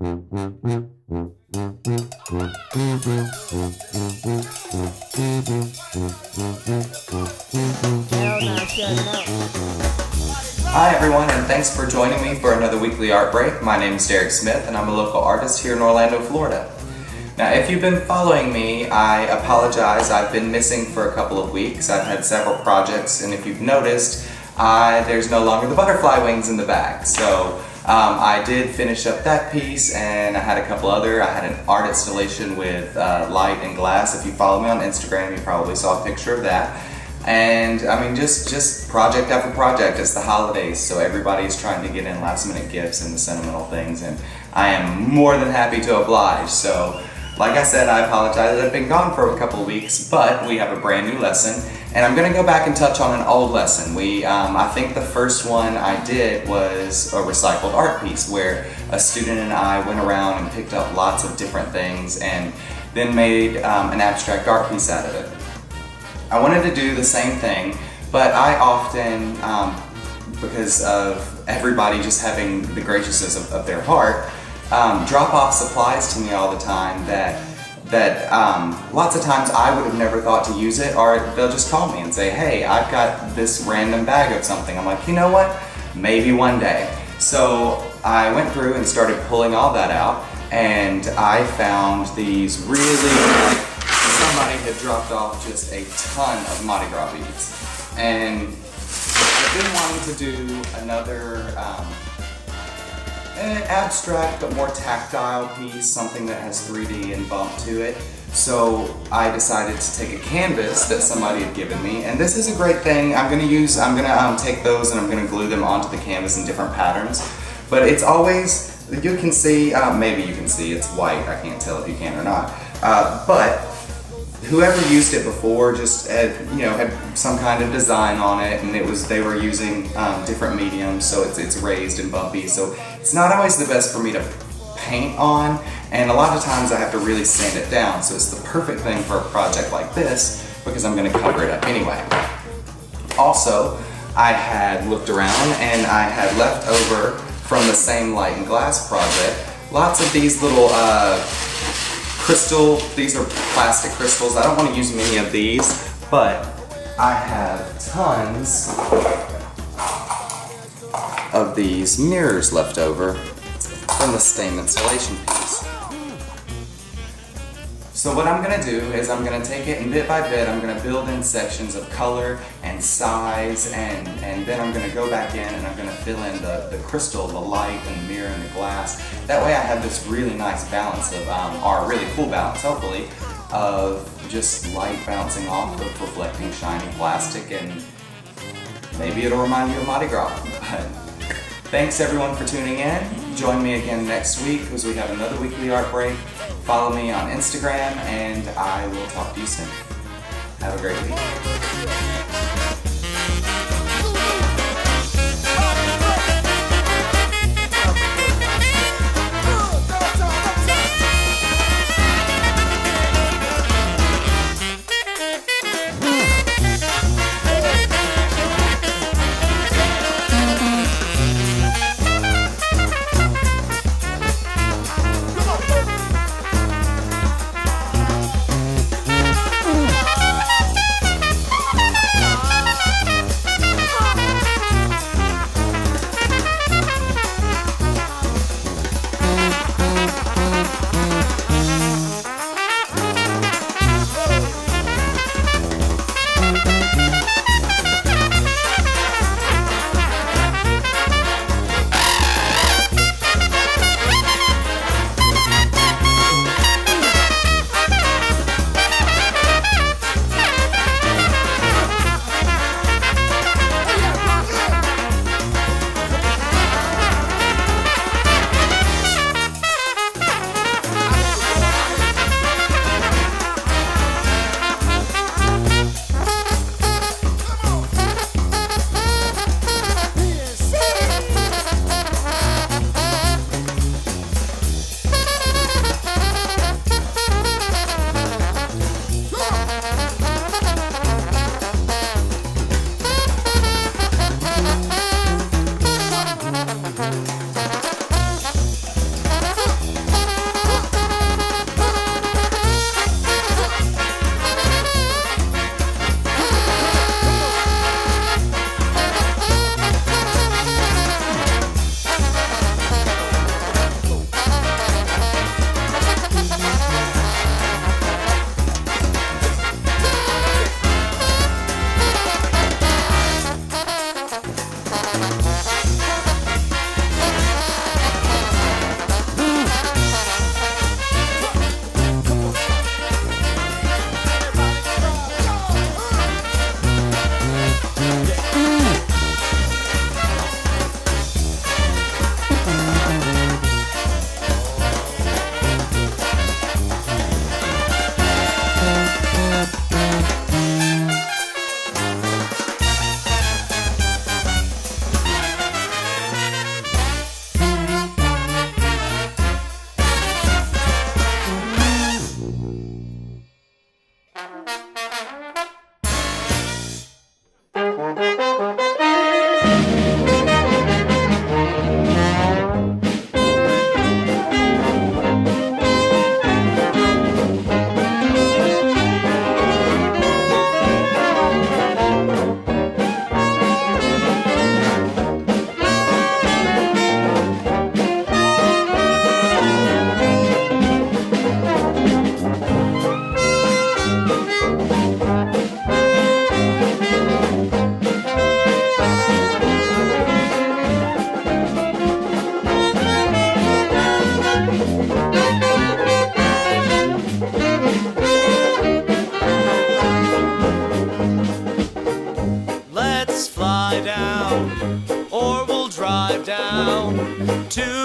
Hi everyone, and thanks for joining me for another weekly art break. My name is Derek Smith and I'm a local artist here in Orlando, Florida. Now if you've been following me, I apologize. I've been missing for a couple of weeks. I've had several projects, and if you've noticed, there's no longer the butterfly wings in the back. So I did finish up that piece, and I had a couple other. I had an art installation with light and glass. If you follow me on Instagram, you probably saw a picture of that. And I mean, just project after project. It's the holidays, so everybody's trying to get in last minute gifts and the sentimental things, and I am more than happy to oblige. So like I said, I apologize that I've been gone for a couple of weeks, but we have a brand new lesson, and I'm gonna go back and touch on an old lesson. I think the first one I did was a recycled art piece where a student and I went around and picked up lots of different things and then made an abstract art piece out of it. I wanted to do the same thing, but I often, because of everybody just having the graciousness of their heart, drop off supplies to me all the time that lots of times I would have never thought to use it, or they'll just call me and say, hey, I've got this random bag of something. I'm like, you know what? Maybe one day. So I went through and started pulling all that out, and I found these really, somebody had dropped off just a ton of Mardi Gras beads. And I've been wanting to do another an abstract but more tactile piece, something that has 3D and bump to it. So I decided to take a canvas that somebody had given me, and this is a great thing. I'm gonna take those and I'm gonna glue them onto the canvas in different patterns. But it's always, you can see, maybe you can see, it's white, I can't tell if you can or not. But whoever used it before just had some kind of design on it, and they were using different mediums, so it's raised and bumpy, so it's not always the best for me to paint on, and a lot of times I have to really sand it down, so it's the perfect thing for a project like this because I'm going to cover it up anyway. Also, I had looked around and I had left over from the same light and glass project lots of these little these are plastic crystals. I don't want to use many of these, but I have tons of these mirrors left over from the same installation piece. So what I'm going to do is I'm going to take it, and bit by bit I'm going to build in sections of color and size, and then I'm going to go back in and I'm going to fill in the crystal, the light and the mirror and the glass. That way I have this really nice balance of, or a really cool balance hopefully, of just light bouncing off of reflecting shiny plastic, and maybe it'll remind you of Mardi Gras. But thanks everyone for tuning in. Join me again next week as we have another weekly art break. Follow me on Instagram, and I will talk to you soon. Have a great week. to